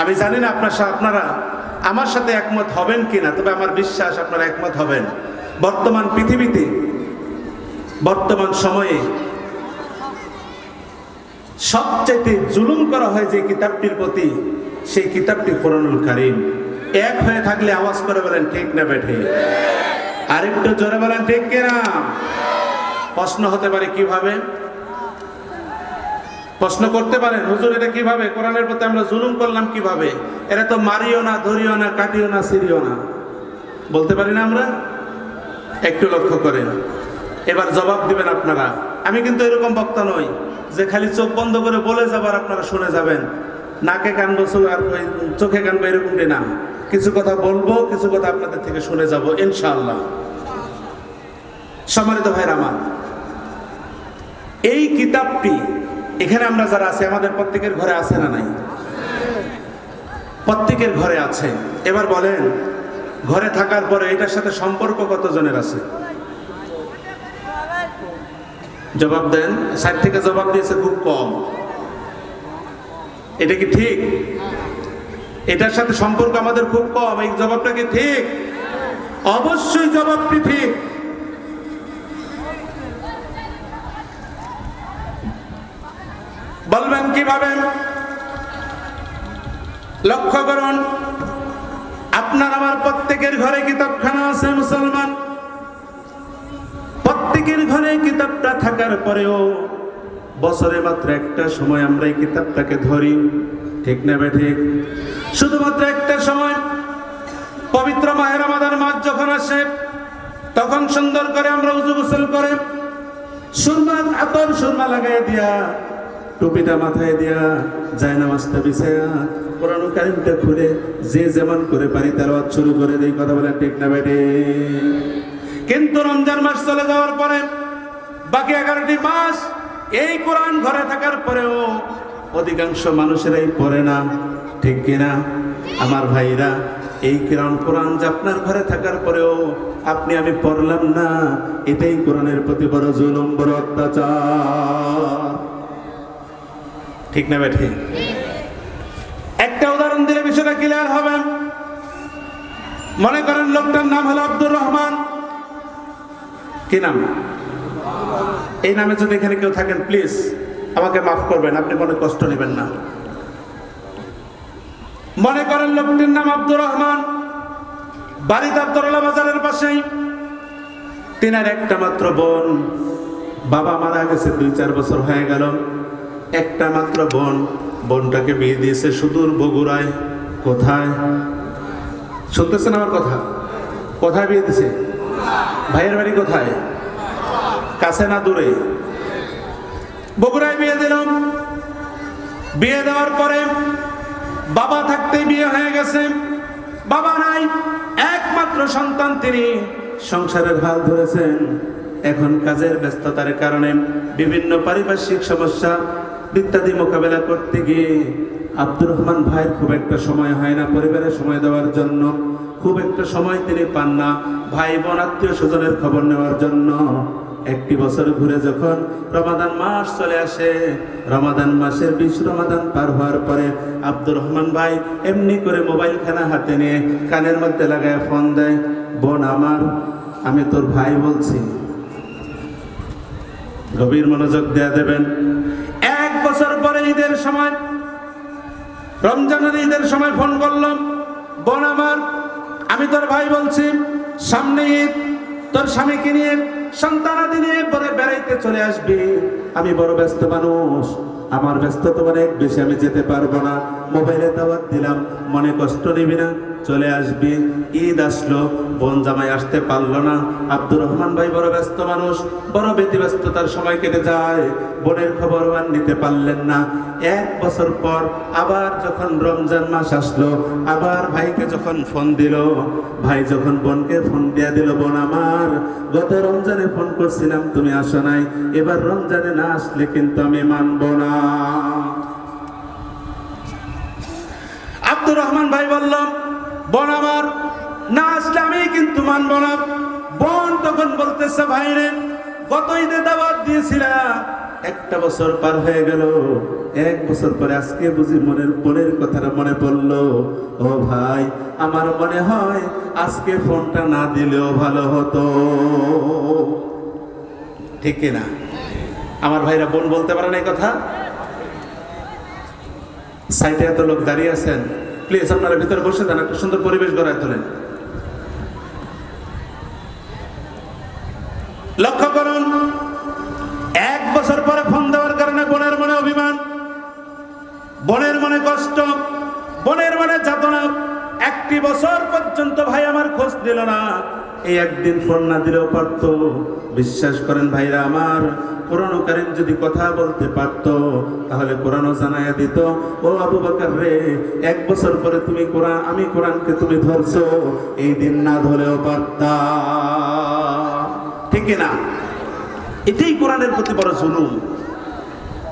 আমি জানি না আপনারা আমার সাথে একমত হবেন কিনা, তবে আমার বিশ্বাস আপনারা একমত হবেন। বর্তমান পৃথিবীতে, বর্তমান সময়ে সবচেয়ে জুলুম করা হয় যে কিতাবটির প্রতি, সেই কিতাবটি কোরআনুল কারীম। এক হয়ে থাকলে আওয়াজ করে বলেন ঠিক না বেঠে? আরেকটু জোরে বলেন ঠিক কিনা? প্রশ্ন হতে পারে কিভাবে? প্রশ্ন করতে পারেন, হুজুর এটা কিভাবে কোরআনের প্রতি আমরা জুলুম করলাম কিভাবে? এরা তো মারিও না, ধরিও না, কাটিও না, সিরিও না, বলতে পারি না আমরা? একটু লক্ষ্য করেন, এবার জবাব দিবেন আপনারা। আমি কিন্তু এরকম বক্তা নই যে খালি চোখ বন্ধ করে বলে যাবার আপনারা শুনে যাবেন, নাকে কানবো আর চোখে কানবো, এরকমটি না। কিছু কথা বলবো, কিছু কথা আপনাদের থেকে শুনে যাব ইনশাআল্লাহ। সম্মানিত ভাইরা আমার, এই কিতাবটি এখানে আমরা যারা আছি, আমাদের প্রত্যেকের ঘরে আছে না নাই? প্রত্যেকের ঘরে আছে। এবার বলেন, ঘরে থাকার পরে এটার সাথে সম্পর্ক কতজনের আছে? জবাব দেন। সাইড থেকে জবাব দিয়েছে খুব কম। এটা কি ঠিক? এটার সাথে সম্পর্ক আমাদের খুব কম। এই জবাবটা কি ঠিক? অবশ্যই জবাবটি ঠিক। বলবেন কিভাবে? লক্ষ্য করুন, আপনার আমার প্রত্যেকের ঘরে কিতাবখানা আছে মুসলমান। প্রত্যেকের ঘরে কিতাবটা থাকার পরেও বছরে মাত্র একটা সময় আমরা এই কিতাবটাকে ধরি, ঠিক না বেঠিক? শুধুমাত্র একটা সময়, পবিত্র মাহে রমাদান মাস যখন আসে, তখন সুন্দর করে আমরা উযু গোসল করে সুরমা, আতর সুরমা লাগাই দিয়া, টুপিটা মাথায় দিয়া, জায়নামাজটা বিছায়া, কোরআনুল কারীমটা খুলে যে যেমন করে পারি তেলাওয়াত শুরু করে দেই। কথা বলেন ঠিক না বেঠিক? কিন্তু রমজান মাস চলে যাওয়ার পরে বাকি 11টি মাস এই কোরআন ঘরে থাকার পরেও অধিকাংশ মানুষেরাই পড়ে না, ঠিক কিনা আমার ভাইরা? এই কোরআন যে আপনার ঘরে থাকার পরেও আপনি আমি পড়লাম না, এটাই কোরআনের প্রতি বড় জুলুম, বড় অত্যাচার, ঠিক না বেঠিক? একটা উদাহরণ দিলে বিষয়টা ক্লিয়ার হবে। মনে করেন লোকটার নাম হলো আব্দুর রহমান। কি নাম? এই নামে যদি এখানে কেউ থাকেন, প্লিজ আমাকে মাফ করবেন, আপনি কোনো কষ্ট নেবেন না। মনে করেন লোকটির নাম আব্দুর রহমান, বাড়ি তার তরলা বাজারের পাশেই। তিনার একটা মাত্র বোন, বাবা মারা গেছে 2-4 বছর হয়ে গেল। একটা মাত্র বোন, বোনটাকে বিয়ে দিয়েছে সুদূর বগুড়ায়। কোথায়? শুনতেছেন আমার কথা? কোথায় বিয়ে দিয়েছে? ভাইয়ের বাড়ি কোথায়? কাছে না দূরে? বগুড়ায় বিয়ে দিলাম। বিয়ে দেওয়ার পরে বাবা থাকতেই বিয়ে হয়ে গেছে, বাবা নাই, একমাত্র সন্তান তিনি। সংসারের হাল ধরেছেন। এখন কাজের ব্যস্ততার কারণে বিভিন্ন পারিপার্শ্বিক সমস্যা ইত্যাদি মোকাবেলা করতে গিয়ে আব্দুর রহমান ভাইয়ের খুব একটা সময় হয় না পরিবারের সময় দেওয়ার জন্য। খুব একটা সময় তিনি পান না ভাই বোন আত্মীয় স্বজনের খবর নেওয়ার জন্য। একটি বছর ঘুরে যখন রমাদান মাস চলে আসে, রমাদান মাসের 20 রমাদান পার হওয়ার পরে আব্দুর রহমান ভাই এমনি করে মোবাইল খানা হাতে নিয়ে কানের মধ্যে লাগায় ফোন দেয়, বোন আমার, আমি তোর ভাই বলছি, গভীর মনোযোগ দেয়া দেবেন। 1 বছর পরে ঈদের সময়, রমজানের ঈদের সময় ফোন করলাম, বোন আমার, আমি তোর ভাই বলছি, সামনে ঈদ, তোর স্বামীকে নিয়ে সন্তানাদি নিয়ে পরে বেড়াইতে চলে আসবি। আমি বড় ব্যস্ত মানুষ, আমার ব্যস্ততা অনেক বেশি, আমি যেতে পারবো না। মোবাইলে দাওয়াত দিলাম, মনে কষ্ট নিবি না, চলে আসবি। ঈদ আসলো, বোন জামাই আসতে পারলো না। আব্দুর রহমান ভাই বড় ব্যস্ত মানুষ, বড় ব্যতিব্যস্ততার সময় কেটে যায়, বোনের খবর আর নিতে পারলেন না। 1 বছর পর আবার যখন রমজান মাস আসলো, আবার ভাইকে যখন ফোন দিল, ভাই যখন বোনকে ফোন দিয়া দিল, বোন আমার, গত রমজানে ফোন করছিলাম তুমি আসো নাই, এবার রমজানে না আসলে কিন্তু আমি মানবো না। আব্দুর রহমান ভাই বলল, বোন আমার, না আসলে আমি কিন্তু মানবো না। বোন তখন বলতেছে, ভাই রে, গত ঈদে দাওয়াত দিয়েছিলাম, 1টা বছর পার হয়ে গেল, 1 বছর পরে আজকে বুঝি বোনের কথাটা মনে পড়লো। আমার মনে হয় আজকে ফোনটা না দিলেও ভালো হতো। ঠিক কিনা? আমার ভাইরা বোন বলতে পারেন এই কথা? সাইডে এত লোক দাঁড়িয়ে আছেন, প্লিজ আপনারা ভিতরে বসে যান, একটা সুন্দর পরিবেশ গড়ায় তোলেন। লক্ষ্য করুন, 1 বছর পরে ফোন দেওয়ার কারণে বোনের মনে অভিমান, বোনের মনে কষ্ট, বোনের মনে যাতনা। 1 বছর পর্যন্ত ভাই আমার খোঁজ দিল না। এই একদিন ফোন না দিলেও পারতো। বিশ্বাস করেন ভাইরা আমার, কোরআন কারীম যদি কথা বলতে পারতো তাহলে কোরআনও জানাইয়া দিত, ও আবু বকর রে, 1 বছর পরে তুমি কোরআন, আমি কোরআনকে তুমি ধরছো, এই দিন না ধরেও পারতা। ঠিক না? এটাই কোরআনের প্রতি বড় জুলুম।